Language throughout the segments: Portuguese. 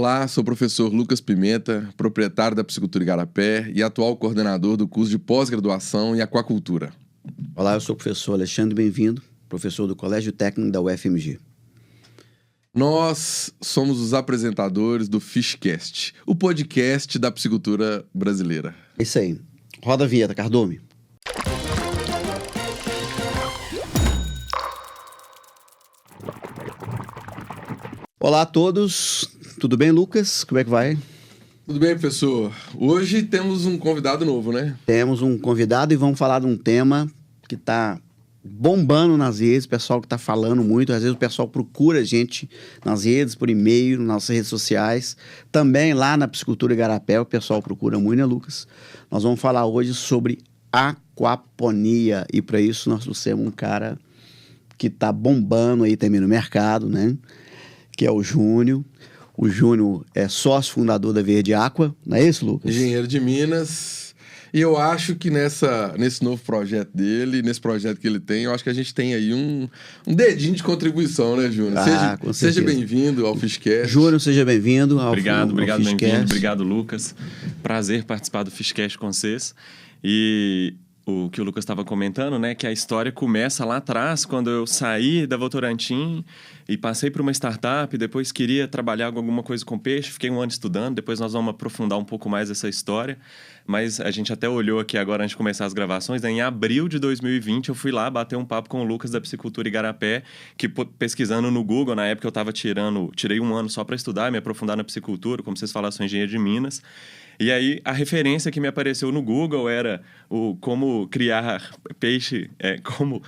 Olá, sou o professor Lucas Pimenta, proprietário da Piscicultura Igarapé e atual coordenador do curso de pós-graduação em aquacultura. Olá, eu sou o professor Alexandre Bem-vindo, professor do Colégio Técnico da UFMG. Nós somos os apresentadores do Fishcast, o podcast da piscicultura brasileira. É isso aí. Roda a vinheta, Cardume. Olá a todos, tudo bem, Lucas? Como é que vai? Tudo bem, professor? Hoje temos um convidado novo, né? Temos um convidado e vamos falar de um tema que está bombando nas redes, o pessoal que está falando muito, às vezes o pessoal procura a gente nas redes, por e-mail, nas nossas redes sociais, também lá na Piscicultura Igarapé, o pessoal procura muito, né, Lucas? Nós vamos falar hoje sobre aquaponia e para isso nós trouxemos um cara que está bombando aí também no mercado, né? Que é o Júnior. O Júnior é sócio fundador da Verde Aqua, não é isso, Lucas? Engenheiro de Minas. E eu acho que nesse novo projeto dele, nesse projeto que ele tem, eu acho que a gente tem aí um dedinho de contribuição, né, Júnior? Seja bem-vindo ao Fishcast. Júnior, seja bem-vindo ao Obrigado, Fishcast. bem-vindo. Obrigado, Lucas. Prazer participar do Fishcast com vocês. E o que o Lucas estava comentando, né, que a história começa lá atrás, quando eu saí da Votorantim e passei para uma startup, depois queria trabalhar com alguma coisa com peixe, fiquei um ano estudando, depois nós vamos aprofundar um pouco mais essa história, mas a gente até olhou aqui agora antes de começar as gravações, né, em abril de 2020 eu fui lá bater um papo com o Lucas da Piscicultura Igarapé, que pesquisando no Google, na época eu tirei um ano só para estudar, me aprofundar na piscicultura, como vocês falaram, sou engenheiro de Minas. E aí, a referência que me apareceu no Google era o como criar peixe, como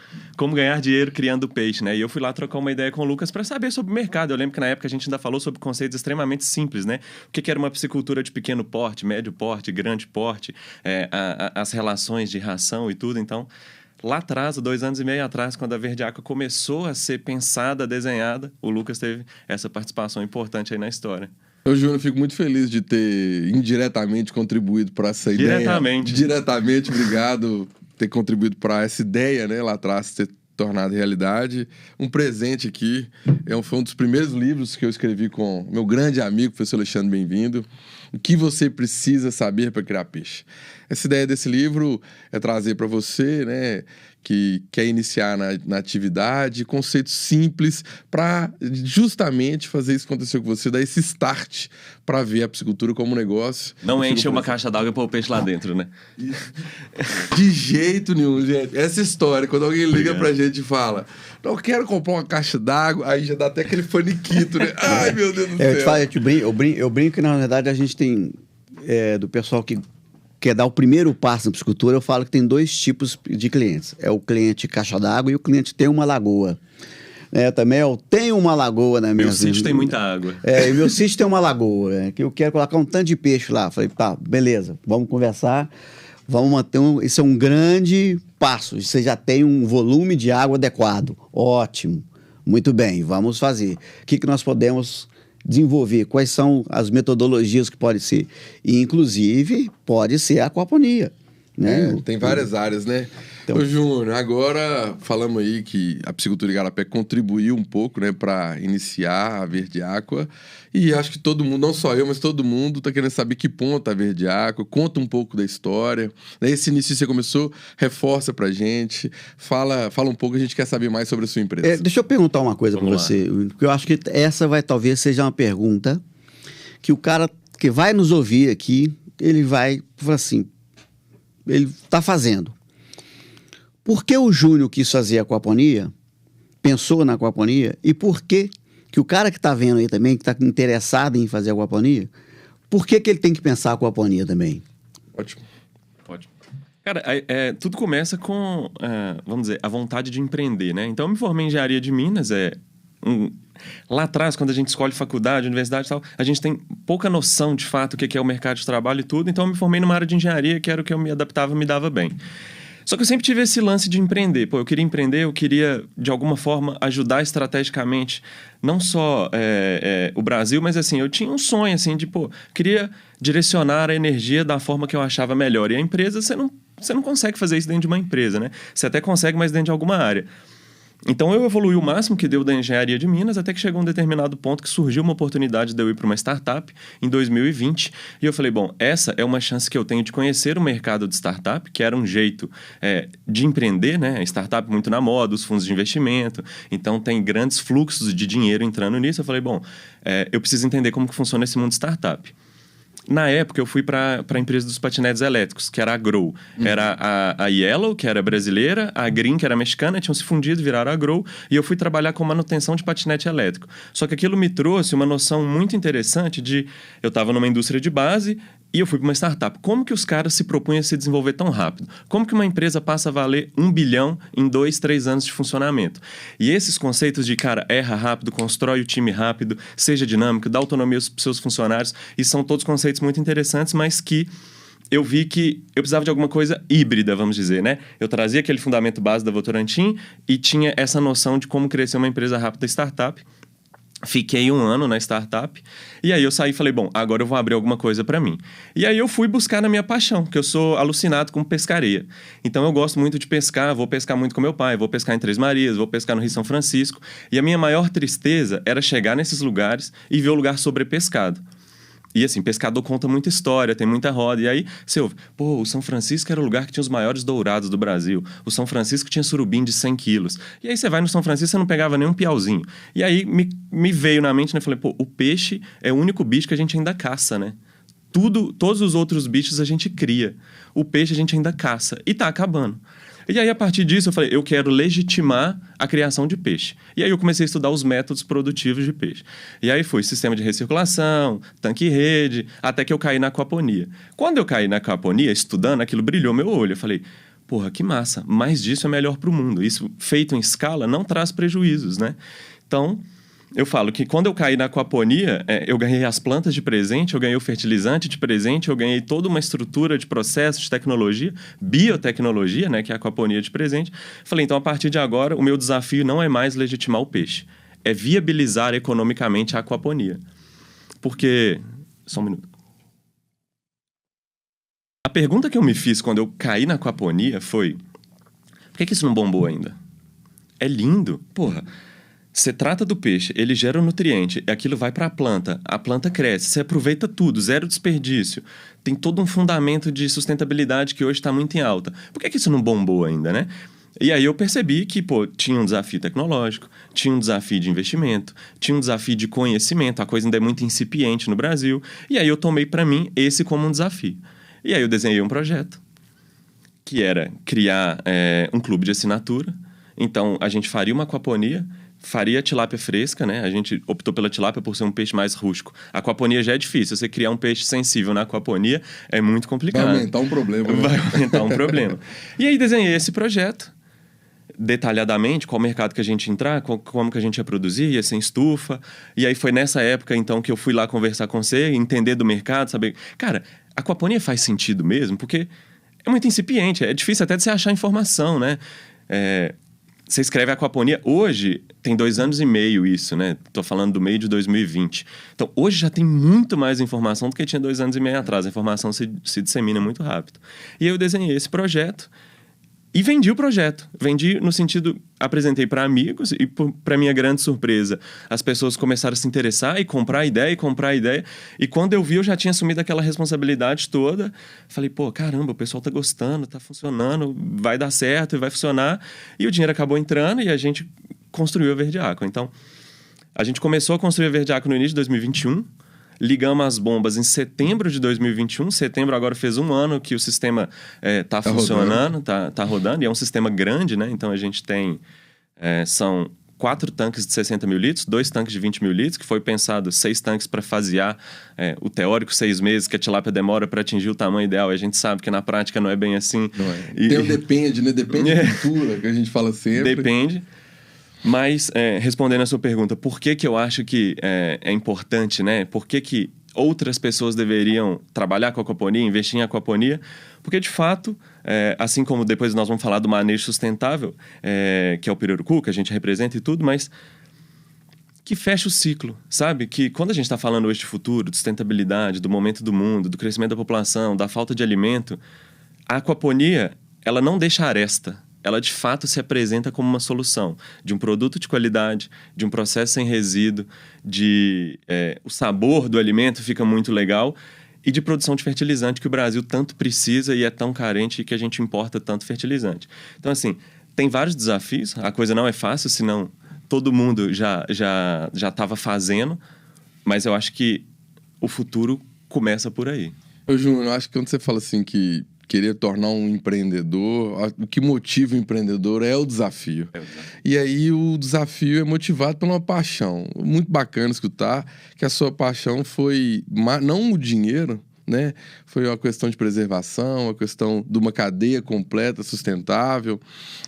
ganhar dinheiro criando peixe, né? E eu fui lá trocar uma ideia com o Lucas para saber sobre o mercado. Eu lembro que na época a gente ainda falou sobre conceitos extremamente simples, né? O que era uma piscicultura de pequeno porte, médio porte, grande porte, as relações de ração e tudo. Então, lá atrás, 2 anos e meio atrás, quando a Verde Aqua começou a ser pensada, desenhada, o Lucas teve essa participação importante aí na história. Eu, Júnior, fico muito feliz de ter indiretamente contribuído para essa ideia. Diretamente, obrigado por ter contribuído para essa ideia, né, lá atrás, ter tornado realidade. Um presente aqui, foi um dos primeiros livros que eu escrevi com meu grande amigo, professor Alexandre Bem-vindo. O que você precisa saber para criar peixe. Essa ideia desse livro é trazer para você, né, que quer iniciar na atividade, conceitos simples para justamente fazer isso acontecer com você, dar esse start para ver a piscicultura como um negócio. Não enche uma caixa d'água e pôr o peixe lá dentro, né? De jeito nenhum, gente. Essa história, quando alguém liga pra gente e fala, não, eu quero comprar uma caixa d'água, aí já dá até aquele faniquito, né? Ai, meu Deus do céu. Eu brinco que, na verdade, a gente tem, do pessoal que quer dar o primeiro passo na piscicultura, eu falo que tem 2 tipos de clientes. É o cliente caixa d'água e o cliente tem uma lagoa. Também eu tenho uma lagoa na minha... Meu sítio tem muita água. E meu sítio tem uma lagoa, que eu quero colocar um tanto de peixe lá. Falei, tá, beleza, vamos conversar, vamos manter isso é um grande passo. Você já tem um volume de água adequado. Ótimo, muito bem, vamos fazer. O que nós podemos desenvolver? Quais são as metodologias que pode ser? E, inclusive, pode ser a aquaponia, né? Tem várias áreas, né? Então, ô, Júnior, agora falamos aí que a Piscicultura Igarapé contribuiu um pouco, né, para iniciar a Verde Aqua. E acho que todo mundo, não só eu, mas todo mundo está querendo saber que ponto a Verde Aqua. Conta um pouco da história. Esse início que você começou, reforça pra gente. Fala um pouco, a gente quer saber mais sobre a sua empresa. Deixa eu perguntar uma coisa para você, porque eu acho que essa talvez seja uma pergunta que o cara que vai nos ouvir aqui, ele vai falar assim, ele está fazendo. Por que o Júnior quis fazer aquaponia, pensou na aquaponia, e por que o cara que está vendo aí também, que está interessado em fazer aquaponia, por que ele tem que pensar aquaponia também? Ótimo. Cara, tudo começa com, vamos dizer, a vontade de empreender, né? Então, eu me formei em engenharia de Minas, lá atrás, quando a gente escolhe faculdade, universidade e tal, a gente tem pouca noção, de fato, o que é o mercado de trabalho e tudo, então eu me formei numa área de engenharia, que era o que eu me adaptava, me dava bem. Só que eu sempre tive esse lance de empreender. Eu queria empreender, eu queria, de alguma forma, ajudar estrategicamente, não só o Brasil, mas assim, eu tinha um sonho, assim, de, queria direcionar a energia da forma que eu achava melhor. E a empresa, você não consegue fazer isso dentro de uma empresa, né? Você até consegue, mas dentro de alguma área. Então, eu evoluí o máximo que deu da engenharia de Minas, até que chegou um determinado ponto que surgiu uma oportunidade de eu ir para uma startup em 2020. E eu falei, bom, essa é uma chance que eu tenho de conhecer o mercado de startup, que era um jeito de empreender, né? A startup muito na moda, os fundos de investimento. Então, tem grandes fluxos de dinheiro entrando nisso. Eu falei, bom, eu preciso entender como que funciona esse mundo de startup. Na época, eu fui para a empresa dos patinetes elétricos, que era a Grow. Era a Yellow, que era brasileira, a Green, que era mexicana, tinham se fundido, viraram a Grow, e eu fui trabalhar com manutenção de patinete elétrico. Só que aquilo me trouxe uma noção muito interessante de... Eu estava numa indústria de base e eu fui para uma startup. Como que os caras se propunham a se desenvolver tão rápido? Como que uma empresa passa a valer 1 bilhão em 2, 3 anos de funcionamento? E esses conceitos de, cara, erra rápido, constrói o time rápido, seja dinâmico, dá autonomia aos seus funcionários, e são todos conceitos muito interessantes, mas que eu vi que eu precisava de alguma coisa híbrida, vamos dizer, né? Eu trazia aquele fundamento base da Votorantim e tinha essa noção de como crescer uma empresa rápida startup. Fiquei 1 ano na startup e aí eu saí e falei, bom, agora eu vou abrir alguma coisa para mim. E aí eu fui buscar na minha paixão, que eu sou alucinado com pescaria. Então eu gosto muito de pescar, vou pescar muito com meu pai, vou pescar em Três Marias, vou pescar no Rio São Francisco. E a minha maior tristeza era chegar nesses lugares e ver o lugar sobrepescado. E assim, pescador conta muita história, tem muita roda. E aí você ouve, pô, o São Francisco era o lugar que tinha os maiores dourados do Brasil. O São Francisco tinha surubim de 100 quilos. E aí você vai no São Francisco, você não pegava nenhum piauzinho. E aí me veio na mente, né? Falei, pô, o peixe é o único bicho que a gente ainda caça, né? Todos os outros bichos a gente cria. O peixe a gente ainda caça. E tá acabando. E aí, a partir disso, eu falei, eu quero legitimar a criação de peixe. E aí eu comecei a estudar os métodos produtivos de peixe. E aí foi sistema de recirculação, tanque-rede, até que eu caí na aquaponia. Quando eu caí na aquaponia, estudando, aquilo brilhou meu olho. Eu falei, porra, que massa, mais disso é melhor para o mundo. Isso, feito em escala, não traz prejuízos, né? Então... Eu falo que quando eu caí na aquaponia, eu ganhei as plantas de presente, eu ganhei o fertilizante de presente, eu ganhei toda uma estrutura de processo, de tecnologia, biotecnologia, né, que é a aquaponia de presente. Falei, então, a partir de agora, o meu desafio não é mais legitimar o peixe, é viabilizar economicamente a aquaponia. Porque... Só um minuto. A pergunta que eu me fiz quando eu caí na aquaponia foi, por que isso não bombou ainda? É lindo, porra. Você trata do peixe, ele gera um nutriente, aquilo vai para a planta cresce, você aproveita tudo, zero desperdício. Tem todo um fundamento de sustentabilidade que hoje está muito em alta. Por que isso não bombou ainda, né? E aí eu percebi que, pô, tinha um desafio tecnológico, tinha um desafio de investimento, tinha um desafio de conhecimento, a coisa ainda é muito incipiente no Brasil. E aí eu tomei para mim esse como um desafio. E aí eu desenhei um projeto, que era criar um clube de assinatura. Então, a gente faria uma aquaponia, faria tilápia fresca, né? A gente optou pela tilápia por ser um peixe mais rústico. A aquaponia já é difícil. Você criar um peixe sensível na aquaponia é muito complicado. Vai aumentar um problema. Né? Vai aumentar um problema. E aí desenhei esse projeto, detalhadamente, qual mercado que a gente ia entrar, como que a gente ia produzir, ia ser estufa. E aí foi nessa época, então, que eu fui lá conversar com você, entender do mercado, saber... Cara, a aquaponia faz sentido mesmo, porque é muito incipiente. É difícil até de você achar informação, né? Você escreve aquaponia, hoje tem 2 anos e meio isso, né? Tô falando do meio de 2020. Então, hoje já tem muito mais informação do que tinha 2 anos e meio atrás. A informação se dissemina muito rápido. E aí eu desenhei esse projeto e vendi o projeto. Vendi no sentido, apresentei para amigos e, para minha grande surpresa, as pessoas começaram a se interessar e comprar a ideia. E quando eu vi, eu já tinha assumido aquela responsabilidade toda. Falei, pô, caramba, o pessoal tá gostando, tá funcionando, vai dar certo e vai funcionar. E o dinheiro acabou entrando e a gente construiu a Verde Aqua. Então, a gente começou a construir a Verde Aqua no início de 2021. Ligamos as bombas em setembro de 2021. Setembro agora fez 1 ano que o sistema tá funcionando, tá rodando. E é um sistema grande, né? Então, a gente tem... são 4 tanques de 60 mil litros, 2 tanques de 20 mil litros, que foi pensado 6 tanques para fasear o teórico 6 meses que a tilápia demora para atingir o tamanho ideal. A gente sabe que na prática não é bem assim. Não é. Depende, né? Depende da cultura, que a gente fala sempre. Depende. Mas, respondendo a sua pergunta, por que eu acho que é importante, né? Por que outras pessoas deveriam trabalhar com a aquaponia, investir em aquaponia? Porque, de fato, assim como depois nós vamos falar do manejo sustentável, que é o Pirarucu, que a gente representa e tudo, mas que fecha o ciclo, sabe? Que quando a gente está falando hoje de futuro, de sustentabilidade, do momento do mundo, do crescimento da população, da falta de alimento, a aquaponia, ela não deixa aresta. ela de fato se apresenta como uma solução de um produto de qualidade, de um processo sem resíduo, o sabor do alimento fica muito legal e de produção de fertilizante que o Brasil tanto precisa e é tão carente que a gente importa tanto fertilizante. Então, assim, tem vários desafios, a coisa não é fácil, senão todo mundo já estava fazendo, mas eu acho que o futuro começa por aí. Ô, Júnior, eu acho que quando você fala assim que querer tornar um empreendedor, o que motiva o empreendedor é o desafio. E aí o desafio é motivado por uma paixão. Muito bacana escutar que a sua paixão foi não o dinheiro, né? Foi uma questão de preservação, uma questão de uma cadeia completa, sustentável.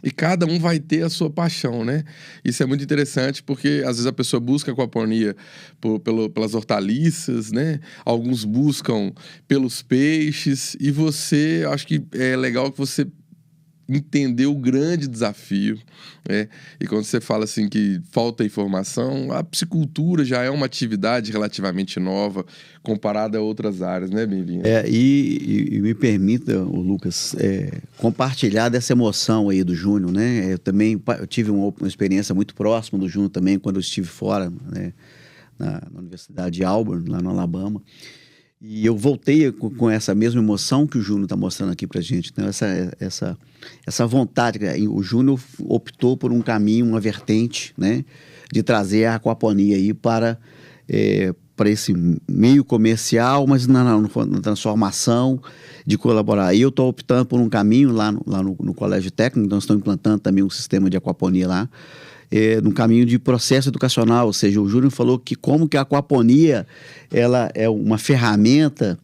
E cada um vai ter a sua paixão, né? Isso é muito interessante porque às vezes a pessoa busca a aquaponia pelas hortaliças, né? Alguns buscam pelos peixes. E você, acho que é legal que você entender o grande desafio, né? E quando você fala assim que falta informação, a piscicultura já é uma atividade relativamente nova comparada a outras áreas, né, Bem-vindo? E me permita, Lucas, compartilhar dessa emoção aí do Júnior, né? Eu também tive uma experiência muito próxima do Júnior também, quando eu estive fora, né? na Universidade de Auburn, lá no Alabama. E eu voltei com essa mesma emoção que o Júnior está mostrando aqui para a gente. Então, essa vontade. O Júnior optou por um caminho, uma vertente, né, de trazer a aquaponia aí para esse meio comercial, mas na transformação, de colaborar. E eu estou optando por um caminho lá no Colégio Técnico, então estão implantando também um sistema de aquaponia lá, num caminho de processo educacional, ou seja, o Júnior falou que como que a aquaponia ela é uma ferramenta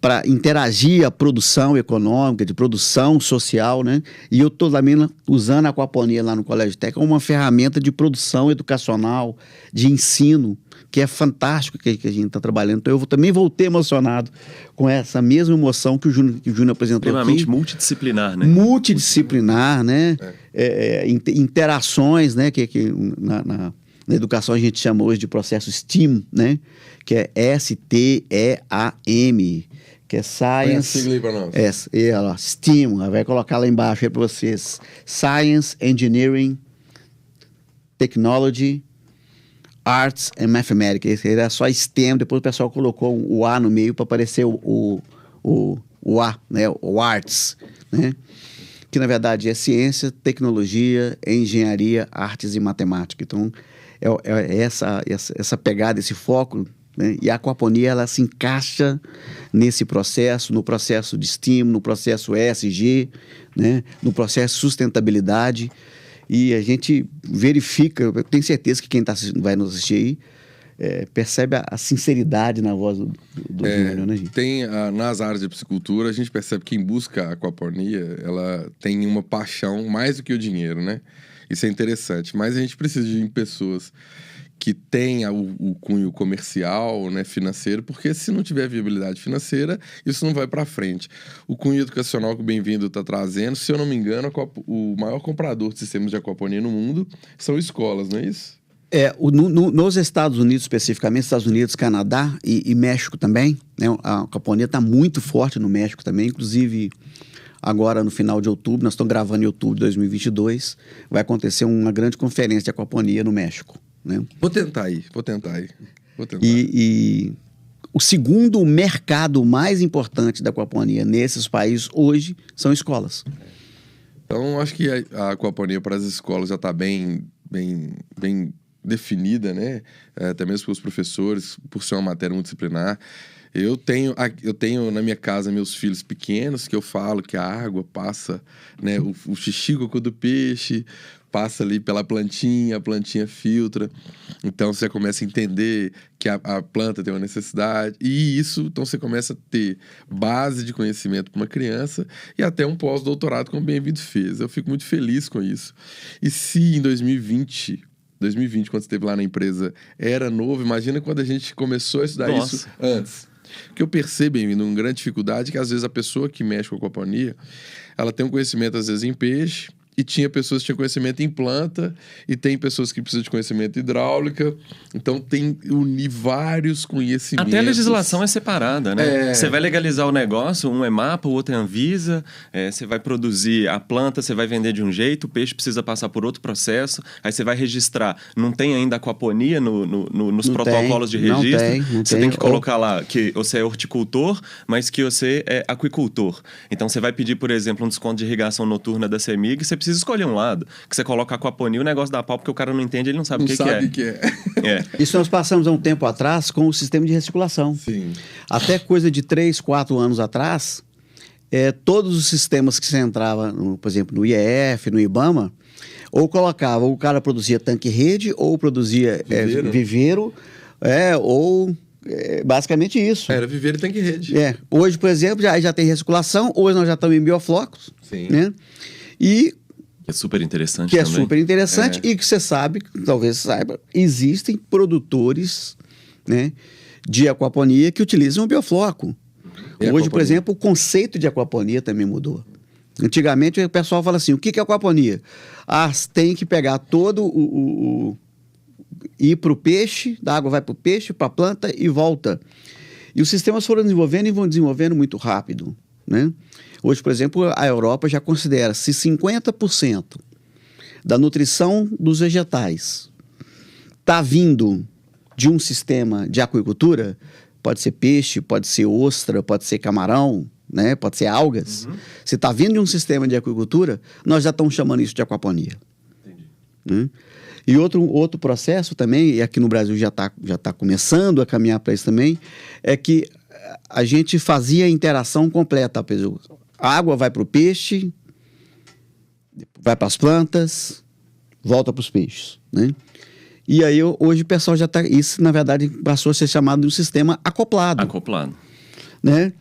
para interagir a produção econômica, de produção social, né? E eu estou também usando a aquaponia lá no Colégio Técnico como uma ferramenta de produção educacional, de ensino, que é fantástico que a gente está trabalhando. Então, eu também voltei emocionado com essa mesma emoção que o Júnior apresentou aqui. Extremamente multidisciplinar, né? Multidisciplinar, né? Interações, né? Que na educação a gente chama hoje de processo STEAM, né? Que é S-T-E-A-M, que é Science... STEAM, vai colocar lá embaixo aí para vocês. Science, Engineering, Technology, Arts and Mathematics. Esse era só STEM, depois o pessoal colocou o A no meio para aparecer o A, né? O Arts, né? Que na verdade é ciência, tecnologia, engenharia, artes e matemática. Então, essa pegada, esse foco, né? E a aquaponia, ela se encaixa nesse processo, no processo de estímulo, no processo ESG, né? No processo de sustentabilidade. E a gente verifica, eu tenho certeza que quem vai nos assistir aí percebe a sinceridade na voz do Júnior, né, gente? Nas áreas de piscicultura, a gente percebe que quem busca a aquaponia, ela tem uma paixão mais do que o dinheiro, né? Isso é interessante, mas a gente precisa de pessoas que tenha o cunho comercial, né, financeiro, porque se não tiver viabilidade financeira, isso não vai para frente. O cunho educacional que o Bem-vindo está trazendo, se eu não me engano, o maior comprador de sistemas de aquaponia no mundo são escolas, não é isso? Nos Estados Unidos, especificamente, Estados Unidos, Canadá e México também, né, a aquaponia está muito forte no México também, inclusive agora no final de outubro, nós estamos gravando em outubro de 2022, vai acontecer uma grande conferência de aquaponia no México. Né? Vou tentar ir. E o segundo mercado mais importante da aquaponia nesses países hoje são escolas. Então, acho que a aquaponia para as escolas já está bem definida, né? Até mesmo para os professores, por ser uma matéria multidisciplinar. Eu tenho na minha casa meus filhos pequenos, que eu falo que a água passa, né? O xixi cocô do peixe passa ali pela plantinha, a plantinha filtra. Então, você começa a entender que a planta tem uma necessidade. E isso, então, você começa a ter base de conhecimento para uma criança e até um pós-doutorado, como o Bem-vindo fez. Eu fico muito feliz com isso. E se em 2020, quando você esteve lá na empresa, era novo, imagina quando a gente começou a estudar isso antes. O que eu percebo, Bem-vindo, uma grande dificuldade é que, às vezes, a pessoa que mexe com a aquaponia, ela tem um conhecimento, às vezes, em peixe, e tinha pessoas que tinham conhecimento em planta, e tem pessoas que precisam de conhecimento em hidráulica. Então tem unir vários conhecimentos. Até a legislação é separada, né? Você vai legalizar o negócio, um é MAPA, o outro é Anvisa, você vai produzir a planta, você vai vender de um jeito, o peixe precisa passar por outro processo, aí você vai registrar. Não tem ainda aquaponia nos protocolos de registro. Você tem que colocar lá que você é horticultor, mas que você é aquicultor. Então você vai pedir, por exemplo, um desconto de irrigação noturna da CEMIG, você precisa escolher um lado. Que você coloca aquaponia, o negócio dá pau porque o cara não entende, ele não sabe o que é. Isso nós passamos há um tempo atrás com o sistema de reciclação. Sim. Até coisa de 3, 4 anos atrás, todos os sistemas que você entrava, por exemplo, no IEF, no IBAMA, ou colocava, o cara produzia tanque-rede, ou produzia viveiro, ou... basicamente isso. Era viveiro e tanque-rede. Hoje, por exemplo, já tem reciclação. Hoje nós já estamos em bioflocos. Sim. Né? E é super interessante que também. É super interessante e que você sabe, talvez saiba, existem produtores, né, de aquaponia que utilizam o biofloco. Hoje, por exemplo, o conceito de aquaponia também mudou. Antigamente o pessoal fala assim, o que é aquaponia? Tem que pegar todo ir para o peixe, da água vai para o peixe, para a planta e volta. E os sistemas foram desenvolvendo e vão desenvolvendo muito rápido, né? Hoje, por exemplo, a Europa já considera se 50% da nutrição dos vegetais está vindo de um sistema de aquicultura, pode ser peixe, pode ser ostra, pode ser camarão, né? Pode ser algas. Se está vindo de um sistema de aquicultura, nós já estamos chamando isso de aquaponia. Entendi. Né? E outro processo também, e aqui no Brasil já tá começando a caminhar para isso também, é que a gente fazia a interação completa. A água vai para o peixe, vai para as plantas, volta para os peixes. Né? E aí hoje o pessoal já está... Isso, na verdade, passou a ser chamado de um sistema acoplado. Acoplado. Né?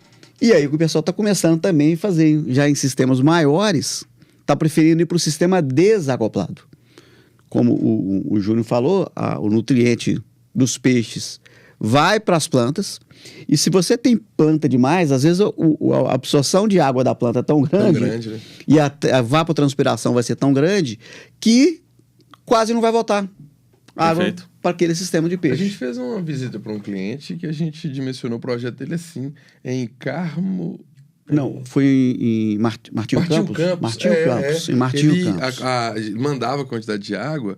E aí o pessoal está começando também a fazer, já em sistemas maiores, está preferindo ir para o sistema desacoplado. Como o Júnior falou, o nutriente dos peixes vai para as plantas. E se você tem planta demais, às vezes a absorção de água da planta é tão grande né? E a evapotranspiração vai ser tão grande que quase não vai voltar água para aquele sistema de peixe. A gente fez uma visita para um cliente que a gente dimensionou o projeto dele assim, em Carmo... Não, foi em Martinho Campos. Em Martinho Campos. Mandava a quantidade de água,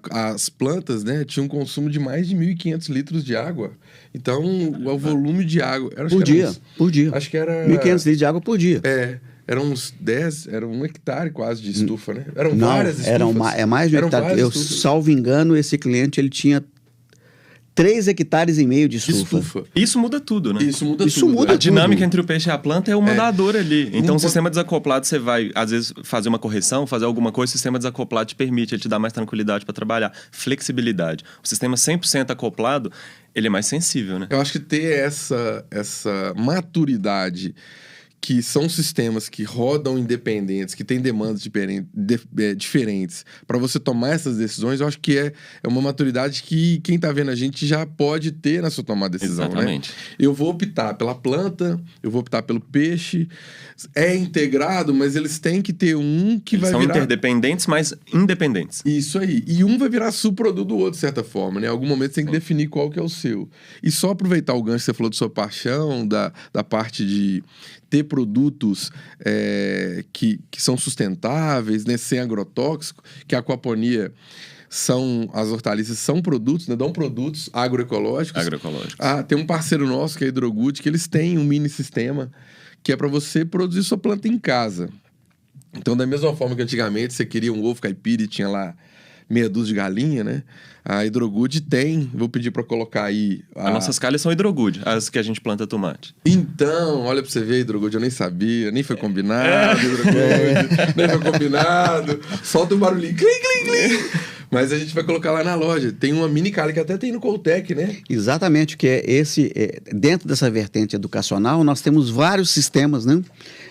as plantas, né, tinham um consumo de mais de 1.500 litros de água. Então, o volume de água... Por dia. Acho que era... 1.500 litros de água por dia. Eram uns 10, era 1 hectare quase de estufa, né? Eram várias estufas. É mais de 1 hectare. Eu, salvo engano, esse cliente, ele tinha 3,5 hectares de estufa. Isso muda tudo, né? Isso muda tudo. A dinâmica entre o peixe e a planta é uma mandador ali. Então, o sistema desacoplado, você vai, às vezes, fazer uma correção, fazer alguma coisa, o sistema desacoplado te permite, ele te dá mais tranquilidade para trabalhar. Flexibilidade. O sistema 100% acoplado, ele é mais sensível, né? Eu acho que ter essa maturidade, que são sistemas que rodam independentes, que têm demandas diferentes, para você tomar essas decisões, eu acho que é uma maturidade que quem está vendo a gente já pode ter na sua tomada de decisão. Exatamente. Né? Eu vou optar pela planta, eu vou optar pelo peixe. É integrado, mas eles têm que ter um que vai virar... São interdependentes, mas independentes. Isso aí. E um vai virar subproduto do outro, de certa forma, né? Em algum momento você tem que definir qual que é o seu. E só aproveitar o gancho que você falou de sua paixão, da parte de ter produtos que são sustentáveis, né? Sem agrotóxico, que a aquaponia... as hortaliças são produtos, né? Dão produtos agroecológicos. Tem um parceiro nosso, que é a Hidrogood, que eles têm um mini sistema que é para você produzir sua planta em casa. Então, da mesma forma que antigamente você queria um ovo caipira e tinha lá meia dúzia de galinha, né? A Hidrogood tem, vou pedir para colocar aí... As nossas calhas são Hidrogood, as que a gente planta tomate. Então, olha para você ver, Hidrogood, eu nem sabia, nem foi combinado, Hidrogood, nem foi combinado. Solta um barulhinho, clim, clim, clim. Mas a gente vai colocar lá na loja. Tem uma mini calha que até tem no Coltec, né? Exatamente, que dentro dessa vertente educacional, nós temos vários sistemas, né?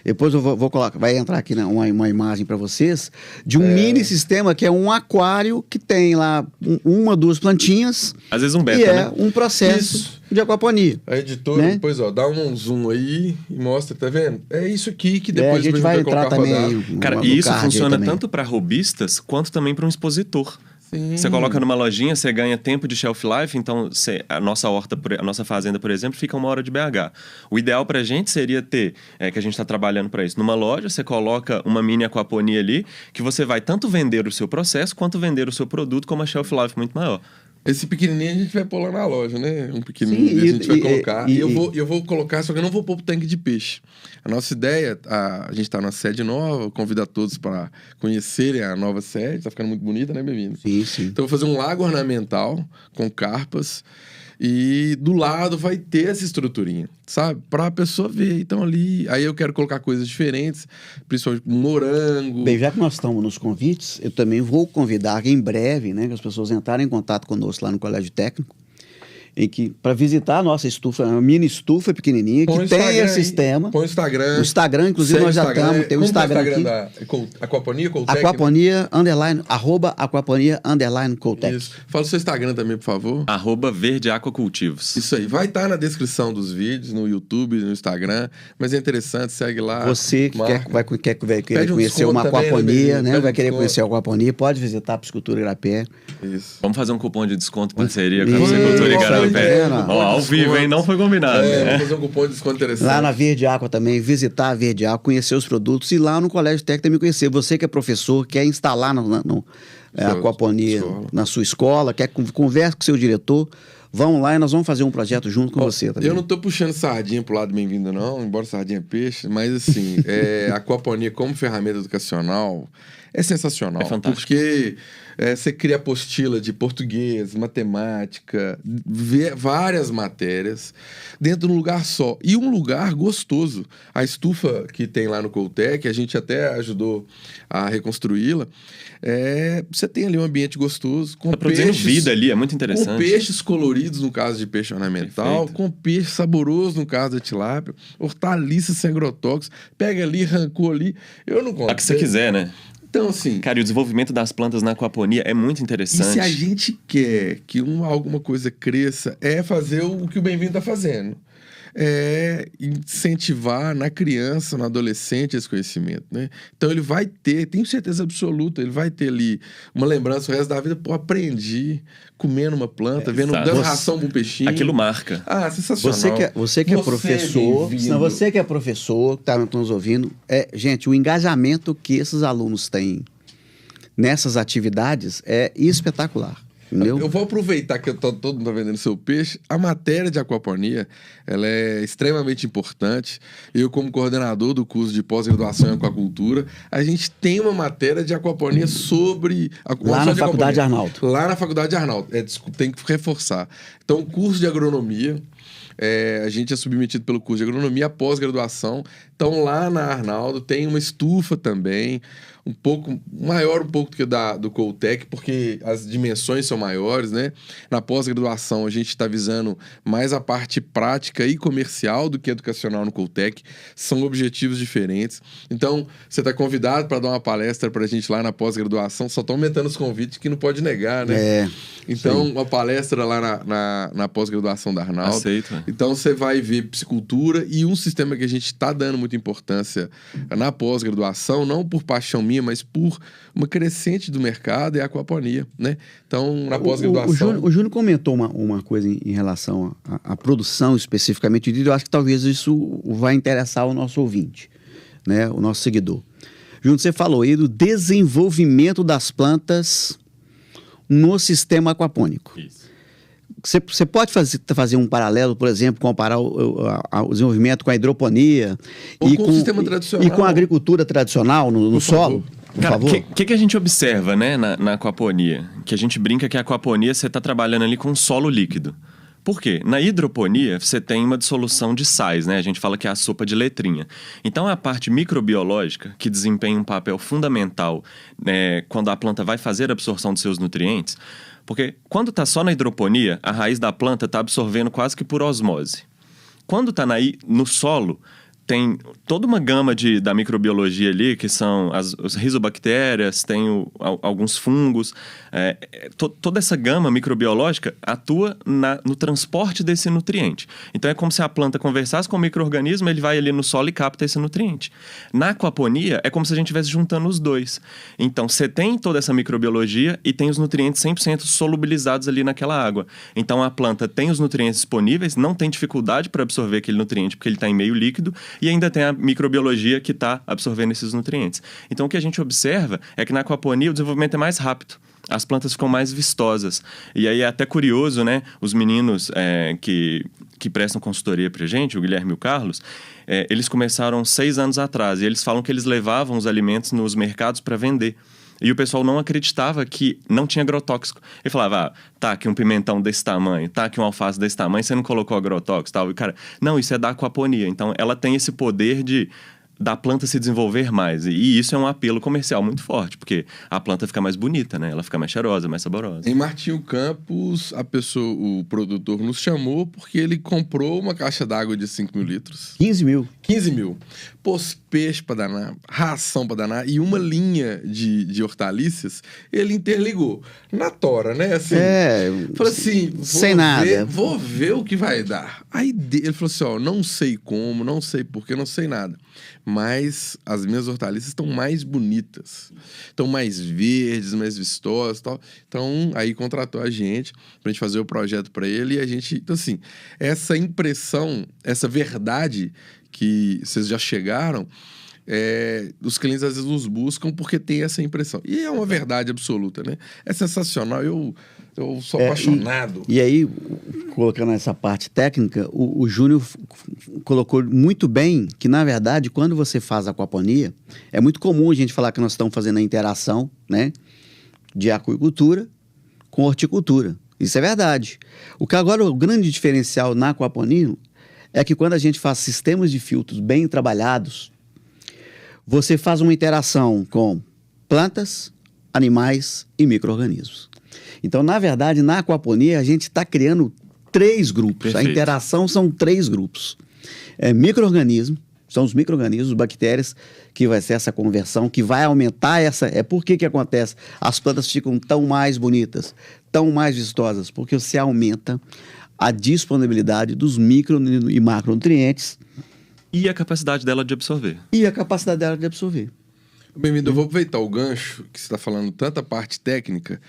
Depois eu vou colocar, vai entrar aqui uma imagem para vocês, de um mini sistema que é um aquário que tem lá 1 ou 2 plantinhas. Às vezes um beta, e né? Um processo de aquaponia. A editora, né? Depois, ó, dá um zoom aí e mostra, tá vendo? É isso aqui que depois a gente vai entrar também aí. Cara, e isso funciona tanto para robistas quanto também para um expositor. Sim. Você coloca numa lojinha, você ganha tempo de shelf life, então a nossa horta, a nossa fazenda, por exemplo, fica 1 hora de BH. O ideal pra gente seria ter, que a gente está trabalhando para isso, numa loja, você coloca uma mini aquaponia ali, que você vai tanto vender o seu processo, quanto vender o seu produto com uma shelf life muito maior. Esse pequenininho a gente vai pôr lá na loja, né? Um pequenininho a gente vai colocar. E eu vou colocar, só que eu não vou pôr pro tanque de peixe. A nossa ideia, a gente tá numa sede nova, convidar todos para conhecerem a nova sede. Tá ficando muito bonita, né, Bem-vindo? Sim, sim. Então eu vou fazer um lago ornamental com carpas. E do lado vai ter essa estruturinha, sabe? Pra pessoa ver. Então ali... Aí eu quero colocar coisas diferentes, principalmente morango. Bem, já que nós estamos nos convites, eu também vou convidar em breve, né, que as pessoas entrarem em contato conosco lá no Colégio Técnico, em que para visitar a nossa estufa, uma mini estufa pequenininha, que tem esse sistema. Põe o Instagram. O Instagram, inclusive, nós já estamos. Tem o Instagram aqui. Da Aquaponia Coutec? Aquaponia, @Aquaponia _Coutec. Isso. Fala o seu Instagram também, por favor. @verdeaquacultivos. Isso aí. Vai estar na descrição dos vídeos, no YouTube, no Instagram. Mas é interessante, segue lá. Você que quer conhecer uma aquaponia, né? Vai querer conhecer a aquaponia, pode visitar a Piscicultura Igarapé. Isso. Vamos fazer um cupom de desconto, parceria com a Piscicultura Igarapé. Ao vivo, hein? Não foi combinado. Vamos fazer um cupom de desconto interessante. Lá na Verde Aqua também, visitar a Verde Aqua, conhecer os produtos e lá no Colégio Técnico também conhecer. Você que é professor, quer instalar a aquaponia na sua escola, quer conversa com o seu diretor, vão lá e nós vamos fazer um projeto junto com você também. Eu não tô puxando sardinha pro lado bem-vindo não, embora sardinha é peixe, mas assim, a aquaponia como ferramenta educacional é sensacional. É fantástico. Porque você cria apostila de português, matemática, várias matérias dentro de um lugar só. E um lugar gostoso. A estufa que tem lá no Coutec, a gente até ajudou a reconstruí-la. Você tem ali um ambiente gostoso. Com produzindo vida ali, é muito interessante. Com peixes coloridos, no caso de peixe ornamental. Perfeito. Com peixe saboroso, no caso da tilápia. Hortaliças sem agrotóxicos. Pega ali, arrancou ali. Eu não conto. A que você quiser, né? Então, assim... Cara, e o desenvolvimento das plantas na aquaponia é muito interessante. E se a gente quer que alguma coisa cresça, é fazer o que o Bem-vindo está fazendo. É incentivar na criança, no adolescente, esse conhecimento, né? Então ele vai ter, tenho certeza absoluta, ele vai ter ali uma lembrança o resto da vida. Pô, aprendi comendo uma planta, dando ração pro peixinho. Aquilo marca. Ah, sensacional. Você que é professor, você que é professor, que tá nos ouvindo, gente, o engajamento que esses alunos têm nessas atividades é espetacular. Entendeu? Eu vou aproveitar que todo mundo tá vendendo seu peixe. A matéria de aquaponia, ela é extremamente importante. Eu, como coordenador do curso de pós-graduação em aquacultura, a gente tem uma matéria de aquaponia sobre... Lá na Faculdade Arnaldo. Lá na Faculdade Arnaldo. Tem que reforçar. Então, o curso de agronomia... a gente é submetido pelo curso de agronomia, pós-graduação. Então, lá na Arnaldo tem uma estufa também, maior do que do Coutec, porque as dimensões são maiores, né? Na pós-graduação, a gente está visando mais a parte prática e comercial do que educacional no Coutec. São objetivos diferentes. Então, você está convidado para dar uma palestra para a gente lá na pós-graduação. Só estão aumentando os convites que não pode negar, né? Então, uma palestra lá na pós-graduação da Arnaldo. Aceito. Então, você vai ver piscicultura e um sistema que a gente está dando muita importância na pós-graduação, não por paixão minha, mas por uma crescente do mercado, é a aquaponia, né? Então, na pós-graduação... O Júnior comentou uma coisa em relação à produção especificamente, e eu acho que talvez isso vai interessar o nosso ouvinte, né? O nosso seguidor. Júnior, você falou aí do desenvolvimento das plantas no sistema aquapônico. Isso. Você pode fazer um paralelo, por exemplo, comparar o desenvolvimento com a hidroponia ou com o sistema tradicional. E com a agricultura tradicional no solo? Por favor. O que a gente observa, né, na aquaponia? Que a gente brinca que a aquaponia você está trabalhando ali com solo líquido. Por quê? Na hidroponia, você tem uma dissolução de sais, né? A gente fala que é a sopa de letrinha. Então, a parte microbiológica, que desempenha um papel fundamental, né, quando a planta vai fazer a absorção dos seus nutrientes... Porque quando está só na hidroponia, a raiz da planta está absorvendo quase que por osmose. Quando está no solo, tem toda uma gama da microbiologia ali, que são as rizobactérias, tem alguns fungos. Toda essa gama microbiológica atua no transporte desse nutriente. Então, é como se a planta conversasse com o micro-organismo, ele vai ali no solo e capta esse nutriente. Na aquaponia, é como se a gente estivesse juntando os dois. Então, você tem toda essa microbiologia e tem os nutrientes 100% solubilizados ali naquela água. Então, a planta tem os nutrientes disponíveis, não tem dificuldade para absorver aquele nutriente, porque ele está em meio líquido, e ainda tem a microbiologia que está absorvendo esses nutrientes. Então, o que a gente observa é que na aquaponia o desenvolvimento é mais rápido. As plantas ficam mais vistosas. E aí é até curioso, né? Os meninos que prestam consultoria pra gente, o Guilherme e o Carlos, eles começaram 6 anos atrás. E eles falam que eles levavam os alimentos nos mercados para vender. E o pessoal não acreditava que não tinha agrotóxico. Ele falava, tá aqui um pimentão desse tamanho, tá aqui um alface desse tamanho, você não colocou agrotóxico, tal. E cara, não, isso é da aquaponia. Então, ela tem esse poder da planta se desenvolver mais. E isso é um apelo comercial muito forte, porque a planta fica mais bonita, né? Ela fica mais cheirosa, mais saborosa. Em Martinho Campos, o produtor nos chamou porque ele comprou uma caixa d'água de 5 mil litros. 15 mil. 15 mil. Pôs peixe pra danar, ração pra danar e uma linha de hortaliças, ele interligou. Na tora, né? Assim, falou assim, sem nada. Vou ver o que vai dar. Aí ele falou assim, ó, não sei como, não sei porquê, não sei nada. Mas as minhas hortaliças estão mais bonitas. Estão mais verdes, mais vistosas e tal. Então, aí contratou a gente pra gente fazer o projeto pra ele e a gente... Então, assim, essa impressão, essa verdade que vocês já chegaram, os clientes às vezes nos buscam porque tem essa impressão. E é uma verdade absoluta, né? É sensacional. Eu sou apaixonado. E aí, colocando essa parte técnica, o Júnior colocou muito bem que, na verdade, quando você faz aquaponia, é muito comum a gente falar que nós estamos fazendo a interação, né, de aquicultura com horticultura. Isso é verdade. O grande diferencial na aquaponia é que quando a gente faz sistemas de filtros bem trabalhados, você faz uma interação com plantas, animais e micro-organismos. Então, na verdade, na aquaponia, a gente está criando 3 grupos. Perfeito. A interação são 3 grupos. Micro-organismo, são os micro-organismos, bactérias, que vai ser essa conversão, que vai aumentar essa... Por que acontece? As plantas ficam tão mais bonitas, tão mais vistosas, porque você aumenta a disponibilidade dos micro e macronutrientes. E a capacidade dela de absorver. Bem-vindo, eu vou aproveitar o gancho que você está falando, tanta parte técnica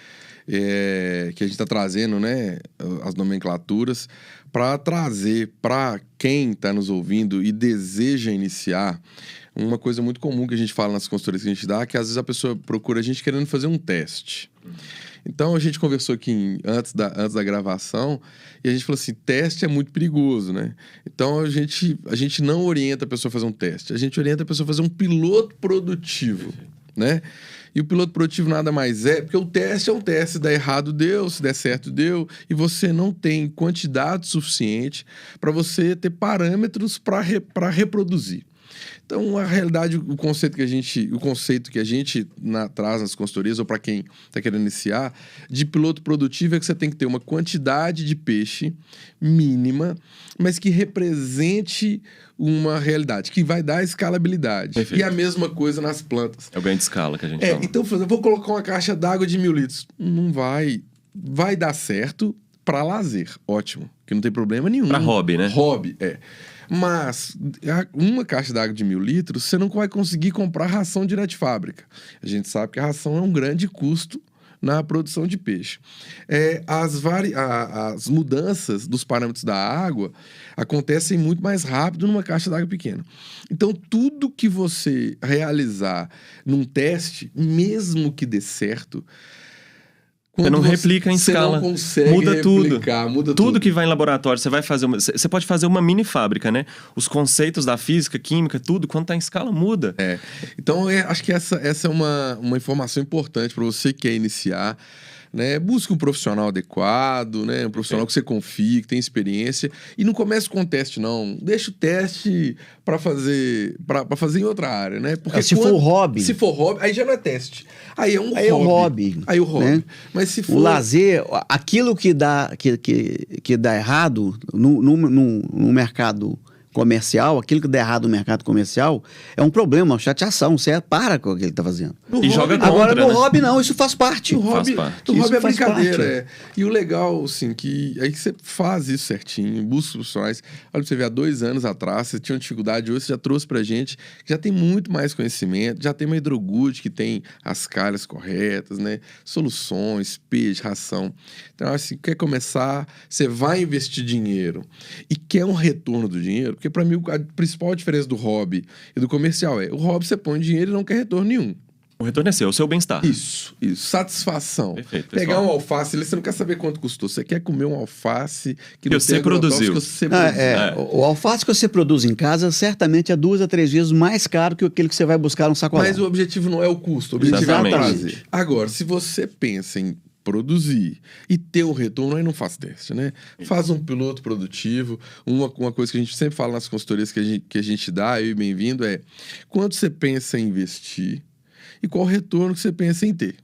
que a gente está trazendo, né, as nomenclaturas, para trazer para quem está nos ouvindo e deseja iniciar uma coisa muito comum que a gente fala nas consultorias que a gente dá, que às vezes a pessoa procura a gente querendo fazer um teste. Então, a gente conversou aqui antes da gravação e a gente falou assim, teste é muito perigoso, né? Então, a gente não orienta a pessoa a fazer um teste. A gente orienta a pessoa a fazer um piloto produtivo, né? E o piloto produtivo nada mais porque o teste é um teste, se der errado deu, se der certo deu, e você não tem quantidade suficiente para você ter parâmetros para reproduzir. Então, a realidade, o conceito que a gente traz nas consultorias, ou para quem está querendo iniciar, de piloto produtivo é que você tem que ter uma quantidade de peixe mínima, mas que represente uma realidade, que vai dar escalabilidade. Perfeito. E a mesma coisa nas plantas. É o ganho de escala que a gente fala. Então, eu vou colocar uma caixa d'água de 1000 litros. Não vai dar certo para lazer, ótimo, que não tem problema nenhum. Para hobby, né? Hobby, Mas uma caixa d'água de 1000 litros, você não vai conseguir comprar ração direto de fábrica. A gente sabe que a ração é um grande custo na produção de peixe. As mudanças dos parâmetros da água acontecem muito mais rápido numa caixa d'água pequena. Então, tudo que você realizar num teste, mesmo que dê certo, você não replica em escala. Não consegue muda tudo. Muda tudo que vai em laboratório, você pode fazer uma mini fábrica, né? Os conceitos da física, química, tudo, quando está em escala, muda. Então, acho que essa é uma informação importante para você que quer iniciar. Né? Busque um profissional adequado, né? Um profissional que você confie, que tem experiência. E não comece com o teste, não. Deixa o teste para fazer em outra área, né? Porque se for hobby... Se for hobby, aí já não é teste. Aí é um hobby. Aí o hobby. Né? Mas se for... O lazer, aquilo que dá errado no mercado comercial, aquilo que der errado no mercado comercial, é um problema, uma chateação. Você para com o que ele está fazendo. E joga contra, agora, no né? hobby, não, isso faz parte. No hobby é brincadeira. É. E o legal, assim, que aí você faz isso certinho, busca profissionais. Olha, pra você ver, há 2 anos atrás, você tinha uma dificuldade, hoje você já trouxe pra gente, que já tem muito mais conhecimento, já tem uma Hidrogood que tem as calhas corretas, né? Soluções, peixe, ração. Então, assim, quer começar, você vai investir dinheiro e quer um retorno do dinheiro, porque para mim a principal diferença do hobby e do comercial o hobby você põe dinheiro e não quer retorno nenhum. O retorno é seu, o seu bem-estar. Isso. Satisfação. Perfeito, pegar um alface, você não quer saber quanto custou. Você quer comer um alface que você produziu. O alface que você produz em casa certamente é 2 a 3 vezes mais caro que aquele que você vai buscar no sacolão. Mas o objetivo não é o custo, o objetivo é trazer. Agora, se você pensa em produzir e ter um retorno, aí não faz teste, né? Faz um piloto produtivo. Uma coisa que a gente sempre fala nas consultorias que a gente dá, eu e bem-vindo, é quanto você pensa em investir e qual retorno que você pensa em ter.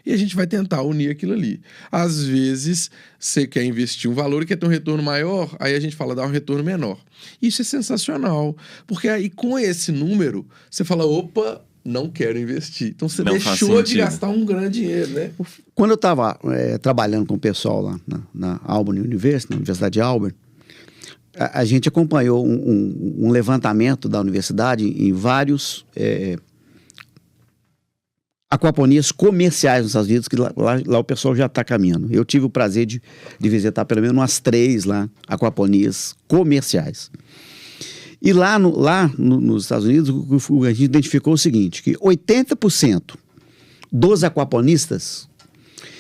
E a gente vai tentar unir aquilo ali. Às vezes, você quer investir um valor e quer ter um retorno maior, aí a gente fala, dá um retorno menor. Isso é sensacional, porque aí com esse número, você fala, opa, não quero investir. Então você deixou de gastar um grande dinheiro, né? Quando eu estava trabalhando com o pessoal lá na Auburn University, na Universidade de Auburn, a gente acompanhou um levantamento da universidade em vários aquaponias comerciais nos Estados Unidos, que lá o pessoal já está caminhando. Eu tive o prazer de visitar pelo menos umas 3 lá, aquaponias comerciais. E lá nos Estados Unidos, a gente identificou o seguinte, que 80% dos aquaponistas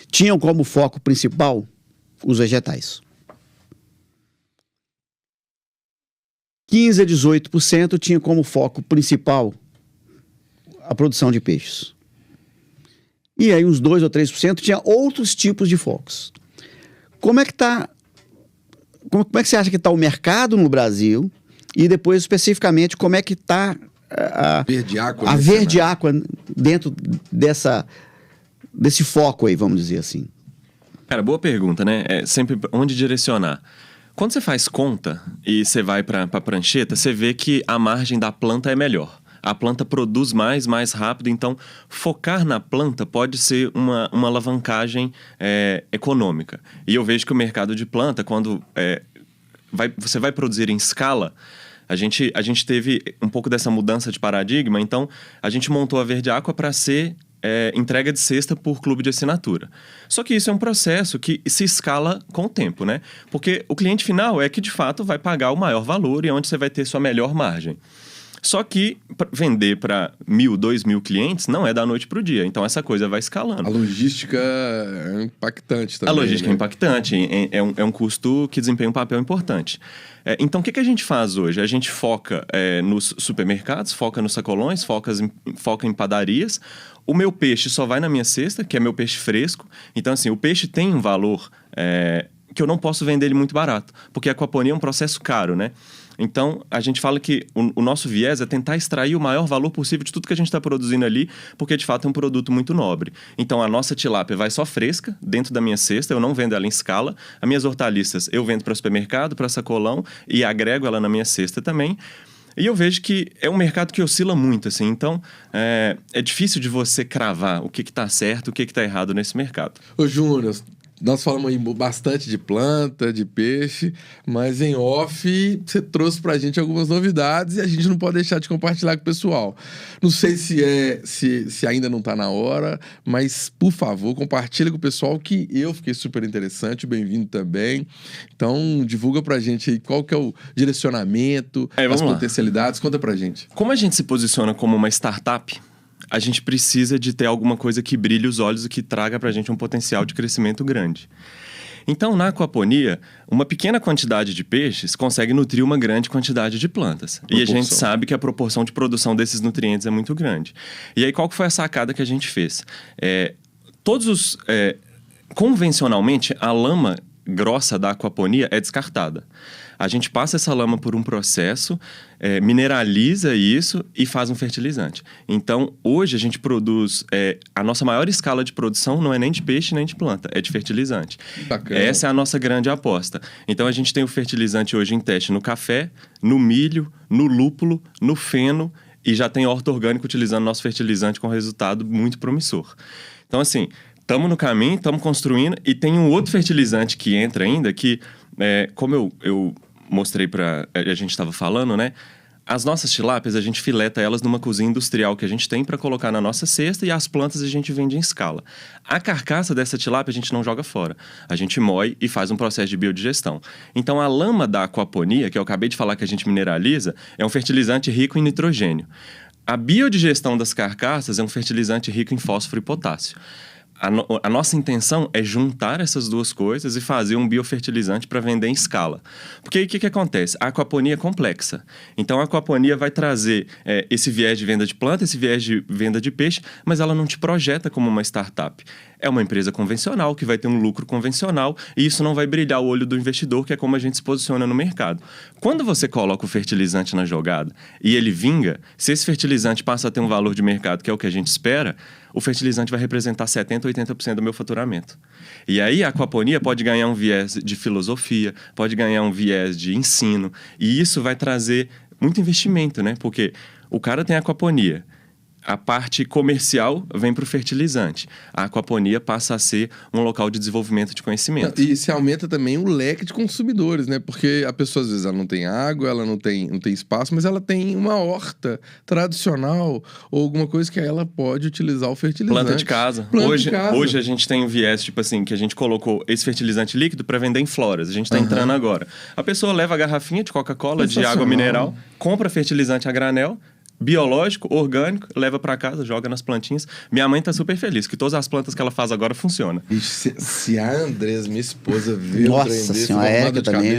tinham como foco principal os vegetais. 15 a 18% tinham como foco principal a produção de peixes. E aí uns 2 ou 3% tinha outros tipos de focos. Como é que você acha que está o mercado no Brasil? E depois, especificamente, como é que está a Verde Aqua dentro desse foco aí, vamos dizer assim? Cara, boa pergunta, né? É sempre onde direcionar. Quando você faz conta e você vai para a prancheta, você vê que a margem da planta é melhor. A planta produz mais rápido, então focar na planta pode ser uma alavancagem econômica. E eu vejo que o mercado de planta, quando você vai produzir em escala, a gente teve um pouco dessa mudança de paradigma, então a gente montou a Verde Aqua para ser entrega de cesta por clube de assinatura. Só que isso é um processo que se escala com o tempo, né? Porque o cliente final é que de fato vai pagar o maior valor e é onde você vai ter sua melhor margem. Só que vender para 1.000, 2.000 clientes não é da noite para o dia. Então, essa coisa vai escalando. A logística é impactante também. A logística é impactante. É um custo que desempenha um papel importante. Então, o que a gente faz hoje? A gente foca nos supermercados, foca nos sacolões, foca em padarias. O meu peixe só vai na minha cesta, que é meu peixe fresco. Então, assim, o peixe tem um valor que eu não posso vender ele muito barato. Porque a aquaponia é um processo caro, né? Então, a gente fala que o nosso viés é tentar extrair o maior valor possível de tudo que a gente está produzindo ali, porque, de fato, é um produto muito nobre. Então, a nossa tilápia vai só fresca, dentro da minha cesta, eu não vendo ela em escala. As minhas hortaliças eu vendo para supermercado, para sacolão, e agrego ela na minha cesta também. E eu vejo que é um mercado que oscila muito, assim. Então, é difícil de você cravar o que está certo, o que está errado nesse mercado. Ô, Júnior, nós falamos aí bastante de planta, de peixe, mas em off você trouxe pra gente algumas novidades e a gente não pode deixar de compartilhar com o pessoal. Não sei se ainda não tá na hora, mas, por favor, compartilha com o pessoal que eu fiquei super interessante, bem-vindo também. Então, divulga pra gente aí qual que é o direcionamento, as potencialidades, conta pra gente. Como a gente se posiciona como uma startup, a gente precisa de ter alguma coisa que brilhe os olhos e que traga para a gente um potencial de crescimento grande. Então, na aquaponia, uma pequena quantidade de peixes consegue nutrir uma grande quantidade de plantas. E a gente sabe que a proporção de produção desses nutrientes é muito grande. E aí, qual que foi a sacada que a gente fez? Convencionalmente, a lama grossa da aquaponia é descartada. A gente passa essa lama por um processo, mineraliza isso e faz um fertilizante. Então, hoje a gente produz... a nossa maior escala de produção não é nem de peixe nem de planta, é de fertilizante. Bacana. Essa é a nossa grande aposta. Então, a gente tem o fertilizante hoje em teste no café, no milho, no lúpulo, no feno, e já tem horta orgânica utilizando nosso fertilizante com resultado muito promissor. Então, assim, estamos no caminho, estamos construindo, e tem um outro fertilizante que entra ainda, que, como eu mostrei a gente estava falando, né? As nossas tilápias, a gente fileta elas numa cozinha industrial que a gente tem para colocar na nossa cesta, e as plantas a gente vende em escala. A carcaça dessa tilápia a gente não joga fora. A gente moe e faz um processo de biodigestão. Então, a lama da aquaponia, que eu acabei de falar que a gente mineraliza, é um fertilizante rico em nitrogênio. A biodigestão das carcaças é um fertilizante rico em fósforo e potássio. A nossa intenção é juntar essas duas coisas e fazer um biofertilizante para vender em escala. Porque aí o que acontece? A aquaponia é complexa. Então, a aquaponia vai trazer esse viés de venda de planta, esse viés de venda de peixe, mas ela não te projeta como uma startup. É uma empresa convencional, que vai ter um lucro convencional, e isso não vai brilhar o olho do investidor, que é como a gente se posiciona no mercado. Quando você coloca o fertilizante na jogada e ele vinga, se esse fertilizante passa a ter um valor de mercado, que é o que a gente espera, o fertilizante vai representar 70%, 80% do meu faturamento. E aí a aquaponia pode ganhar um viés de filosofia, pode ganhar um viés de ensino, e isso vai trazer muito investimento, né? Porque o cara tem aquaponia, a parte comercial vem para o fertilizante. A aquaponia passa a ser um local de desenvolvimento de conhecimento. E se aumenta também o leque de consumidores, né? Porque a pessoa, às vezes, ela não tem água, ela não tem espaço, mas ela tem uma horta tradicional ou alguma coisa que ela pode utilizar o fertilizante. Planta de casa. Hoje a gente tem um viés, tipo assim, que a gente colocou esse fertilizante líquido para vender em floras. A gente está entrando agora. A pessoa leva a garrafinha de Coca-Cola, de água mineral, compra fertilizante a granel, biológico, orgânico, leva para casa, joga nas plantinhas. Minha mãe tá super feliz, que todas as plantas que ela faz agora funcionam. Se a Andressa, minha esposa, vê o trem desse, a Érica também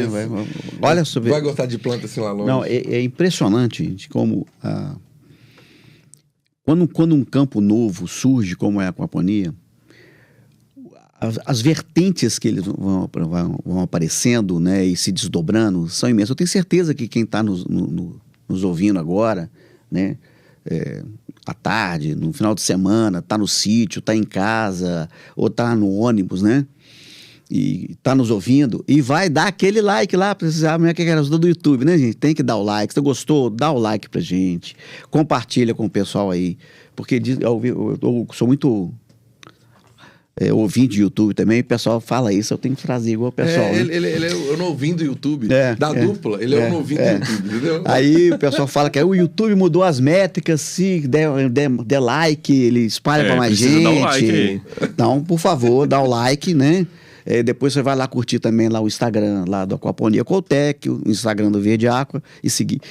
olha sobre... Vai gostar de planta assim lá longe. Não, é impressionante, gente, como quando um campo novo surge, como é a aquaponia, as vertentes que eles vão aparecendo, né, e se desdobrando são imensas. Eu tenho certeza que quem está nos ouvindo agora, né, à tarde, no final de semana, tá no sítio, tá em casa, ou tá no ônibus, né, e tá nos ouvindo, e vai dar aquele like lá, precisar, que era ajuda do YouTube, né, gente? Tem que dar o like. Se você gostou, dá o like pra gente, compartilha com o pessoal aí, porque eu sou muito... ouvinte de YouTube também, o pessoal fala isso, eu tenho que trazer igual o pessoal. Ele é o novinho do YouTube, dupla, ele é o novinho do YouTube, entendeu? Aí o pessoal fala que o YouTube mudou as métricas, se der like, ele espalha pra mais gente. Dar um like aí. Então, por favor, dá o like, né? Depois você vai lá curtir também lá o Instagram lá do Aquaponia Coltec, o Instagram do Verde Aqua e seguir.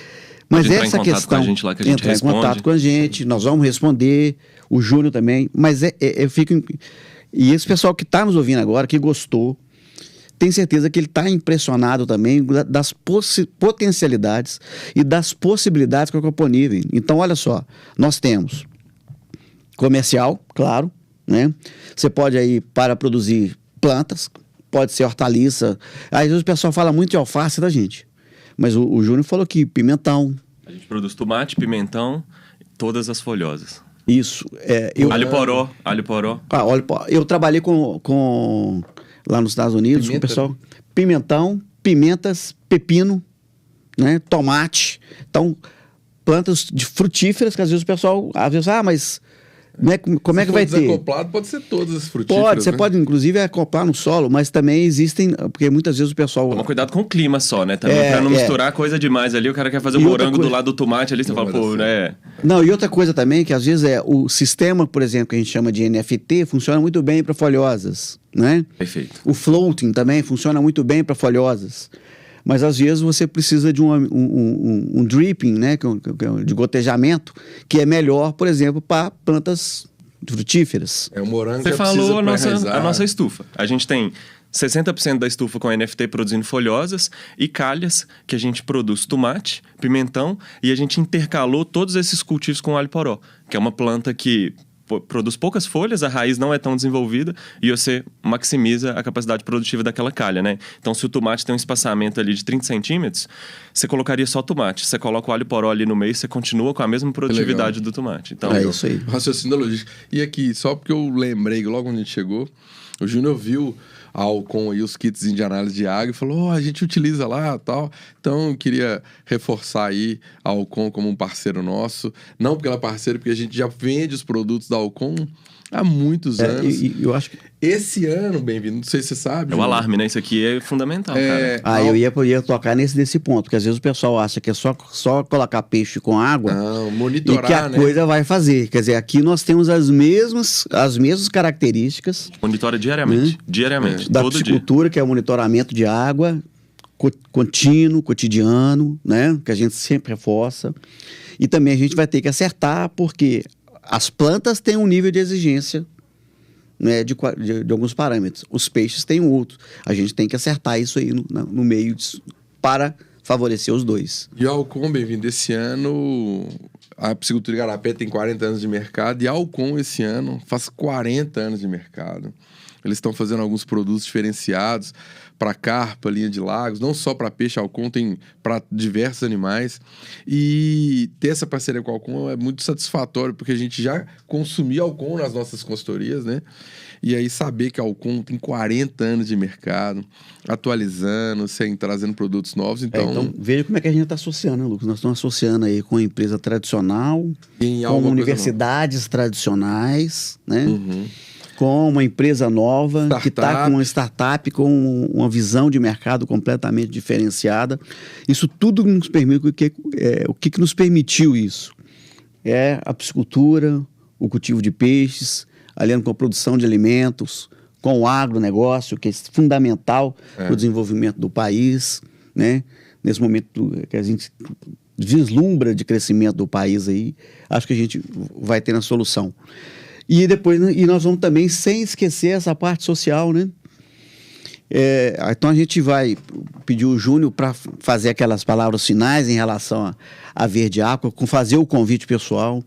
Mas essa questão, com a gente lá que a gente entrar em contato com a gente, nós vamos responder, o Júnior também, mas eu fico... E esse pessoal que está nos ouvindo agora, que gostou, tem certeza que ele está impressionado também das potencialidades e das possibilidades que a aquaponia vem. Então, olha só, nós temos comercial, claro, né? Você pode aí para produzir plantas, pode ser hortaliça. Às vezes o pessoal fala muito de alface da gente, mas o Júnior falou que pimentão. A gente produz tomate, pimentão, todas as folhosas. Isso. Alho poró. Eu trabalhei com lá nos Estados Unidos, com o pessoal. Pimentão, pimentas, pepino, né? Tomate. Então, plantas de frutíferas que às vezes o pessoal... mas... Né? Como é que vai ter? Se for desacoplado, pode ser todas as frutíferas. Você pode, inclusive, acoplar no solo, mas também existem, porque muitas vezes o pessoal... Toma cuidado com o clima só, né? Também pra não misturar coisa demais ali, o cara quer fazer o morango do lado do tomate ali, você fala, né? Não, e outra coisa também, que às vezes o sistema, por exemplo, que a gente chama de NFT, funciona muito bem para folhosas, né? Perfeito. O floating também funciona muito bem para folhosas. Mas às vezes você precisa de um dripping, né, de gotejamento, que é melhor, por exemplo, para plantas frutíferas. O morango. Você falou a nossa estufa. A gente tem 60% da estufa com NFT produzindo folhosas e calhas, que a gente produz tomate, pimentão, e a gente intercalou todos esses cultivos com alho poró, que é uma planta que, produz poucas folhas, a raiz não é tão desenvolvida e você maximiza a capacidade produtiva daquela calha, né? Então, se o tomate tem um espaçamento ali de 30 centímetros, você colocaria só tomate. Você coloca o alho poró ali no meio, você continua com a mesma produtividade do tomate. Então, é isso aí. Raciocínio da logística. E aqui, só porque eu lembrei, logo quando a gente chegou, o Júnior viu a Alcon e os kits de análise de água e falou, a gente utiliza lá e tal. Então, eu queria reforçar aí a Alcon como um parceiro nosso. Não porque ela é parceira, porque a gente já vende os produtos da Alcon há muitos anos. Eu acho que... Esse ano, bem-vindo, não sei se você sabe. É o alarme, né? Isso aqui é fundamental, cara. Eu ia tocar nesse ponto, porque às vezes o pessoal acha que é só colocar peixe com água monitorar, e que a coisa vai fazer. Quer dizer, aqui nós temos as mesmas características. Monitora diariamente, diariamente, da todo piscicultura, que é o monitoramento de água, contínuo, cotidiano, né? Que a gente sempre reforça. E também a gente vai ter que acertar, porque as plantas têm um nível de exigência, né, de alguns parâmetros. Os peixes têm outro. A gente tem que acertar isso aí no meio para favorecer os dois. E a Alcon, bem-vindo, esse ano a piscicultura Igarapé tem 40 anos de mercado e a Alcon esse ano faz 40 anos de mercado. Eles estão fazendo alguns produtos diferenciados para carpa, linha de lagos, não só para peixe. A Alcon tem para diversos animais. E ter essa parceria com a Alcon é muito satisfatório, porque a gente já consumia Alcon nas nossas consultorias, né? E aí saber que a Alcon tem 40 anos de mercado, atualizando, trazendo produtos novos. Então veja como é que a gente está associando, né, Lucas? Nós estamos associando aí com a empresa tradicional, com universidades tradicionais, né? Com uma empresa nova, que está com uma startup, com uma visão de mercado completamente diferenciada. Isso tudo nos permite... O que nos permitiu isso? É a piscicultura, o cultivo de peixes, aliando com a produção de alimentos, com o agronegócio, que é fundamental para o desenvolvimento do país, né? Nesse momento que a gente vislumbra de crescimento do país aí, acho que a gente vai ter a solução. E depois, nós vamos também, sem esquecer essa parte social, né? Então a gente vai pedir o Júnior para fazer aquelas palavras finais em relação a Verde Aqua, fazer o convite pessoal,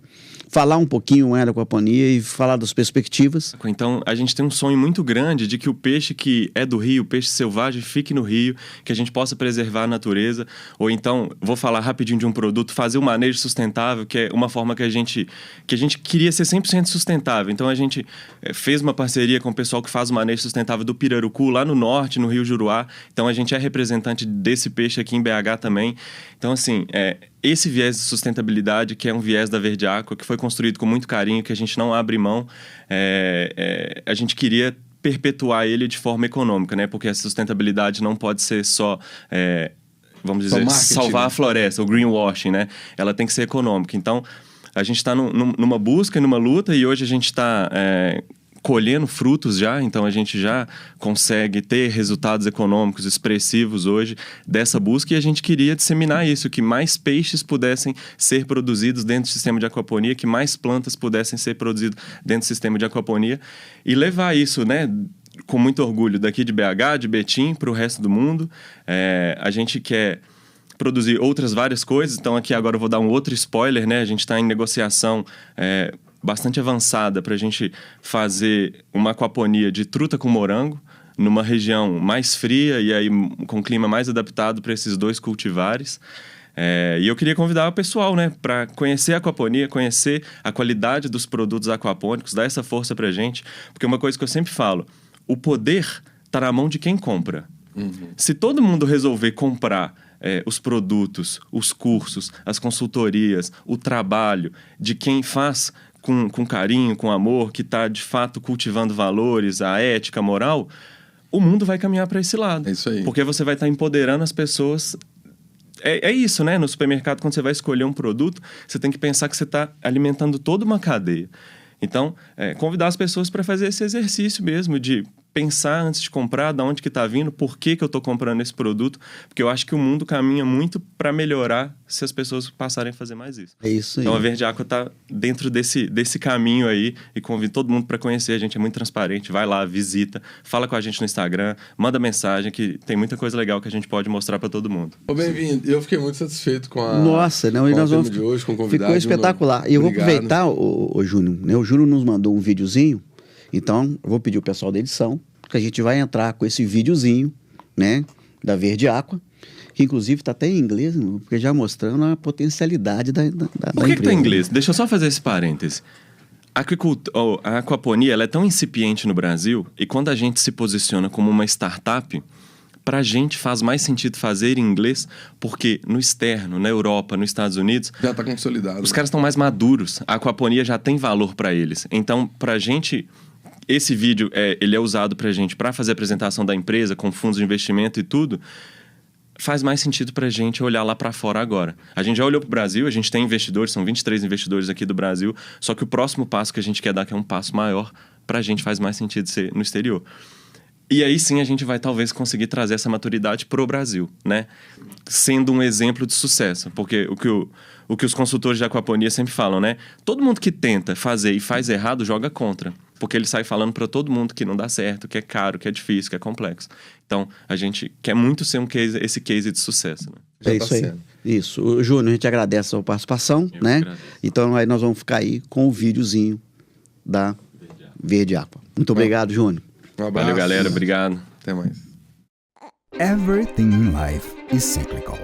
falar um pouquinho da aquaponia e falar das perspectivas. Então, a gente tem um sonho muito grande de que o peixe que é do rio, o peixe selvagem, fique no rio, que a gente possa preservar a natureza. Ou então, vou falar rapidinho de um produto, fazer um manejo sustentável, que é uma forma que a gente queria ser 100% sustentável. Então, a gente fez uma parceria com o pessoal que faz o manejo sustentável do pirarucu, lá no norte, no Rio Juruá. Então, a gente é representante desse peixe aqui em BH também. Então, assim, esse viés de sustentabilidade, que é um viés da Verde Aqua, que foi construído com muito carinho, que a gente não abre mão, a gente queria perpetuar ele de forma econômica, né? Porque a sustentabilidade não pode ser só, vamos dizer, salvar a floresta, o greenwashing, né? Ela tem que ser econômica. Então, a gente está numa busca e numa luta, e hoje a gente está colhendo frutos já, então a gente já consegue ter resultados econômicos expressivos hoje dessa busca, e a gente queria disseminar isso, que mais peixes pudessem ser produzidos dentro do sistema de aquaponia, que mais plantas pudessem ser produzidas dentro do sistema de aquaponia, e levar isso, né, com muito orgulho daqui de BH, de Betim, para o resto do mundo. A gente quer produzir outras várias coisas, então aqui agora eu vou dar um outro spoiler, né? A gente está em negociação bastante avançada para a gente fazer uma aquaponia de truta com morango numa região mais fria e aí com clima mais adaptado para esses dois cultivares. E eu queria convidar o pessoal, né, para conhecer a aquaponia, conhecer a qualidade dos produtos aquapônicos, dar essa força para a gente, porque uma coisa que eu sempre falo, o poder está na mão de quem compra. Se todo mundo resolver comprar os produtos, os cursos, as consultorias, o trabalho de quem faz com carinho, com amor, que está de fato cultivando valores, a ética, a moral, o mundo vai caminhar para esse lado. É isso aí. Porque você vai estar empoderando as pessoas. É isso, né? No supermercado, quando você vai escolher um produto, você tem que pensar que você está alimentando toda uma cadeia. Então, convidar as pessoas para fazer esse exercício mesmo de pensar antes de comprar, de onde que está vindo, por que eu estou comprando esse produto, porque eu acho que o mundo caminha muito para melhorar se as pessoas passarem a fazer mais isso. É isso aí. Então a Verde Aqua está dentro desse caminho aí e convido todo mundo para conhecer. A gente é muito transparente, vai lá, visita, fala com a gente no Instagram, manda mensagem, que tem muita coisa legal que a gente pode mostrar para todo mundo. Bem-vindo. Eu fiquei muito satisfeito com a Nossa, não, e nós vamos de hoje, com o convidado. Ficou espetacular. E eu vou aproveitar, o Júnior, né? O Júnior nos mandou um videozinho. Então, eu vou pedir o pessoal da edição que a gente vai entrar com esse videozinho, né, da Verde Aqua, que inclusive está até em inglês, porque já mostrando a potencialidade da empresa. Por que está em inglês? Deixa eu só fazer esse parêntese. A aquaponia ela é tão incipiente no Brasil e quando a gente se posiciona como uma startup, para a gente faz mais sentido fazer em inglês porque no externo, na Europa, nos Estados Unidos... Já está consolidado. Os caras estão mais maduros. A aquaponia já tem valor para eles. Então, para a gente... Esse vídeo, ele é usado pra gente para fazer a apresentação da empresa, com fundos de investimento e tudo. Faz mais sentido pra gente olhar lá para fora agora. A gente já olhou pro Brasil, a gente tem investidores, são 23 investidores aqui do Brasil, só que o próximo passo que a gente quer dar, que é um passo maior, pra gente faz mais sentido ser no exterior. E aí sim a gente vai talvez conseguir trazer essa maturidade pro Brasil, né? Sendo um exemplo de sucesso. Porque o que os consultores de aquaponia sempre falam, né? Todo mundo que tenta fazer e faz errado, joga contra. Porque ele sai falando para todo mundo que não dá certo, que é caro, que é difícil, que é complexo. Então, a gente quer muito ser esse case de sucesso, né? É isso aí. Isso. Júnior, a gente agradece a sua participação, né? Então, aí nós vamos ficar aí com o videozinho da Verde Aqua. Muito obrigado, Júnior. Um abraço. Valeu, galera. Obrigado. Até mais. Everything in life is cyclical.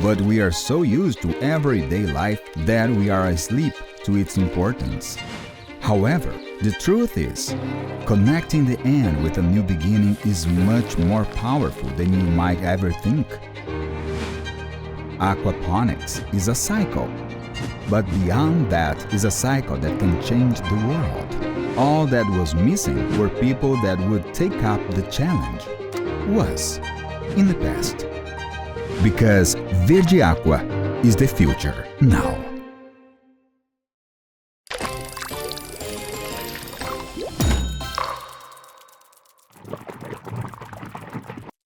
But we are so used to everyday life that we are asleep to its importance. However, the truth is, connecting the end with a new beginning is much more powerful than you might ever think. Aquaponics is a cycle, but beyond that is a cycle that can change the world. All that was missing were people that would take up the challenge. Was in the past. Because Verde Aqua is the future now.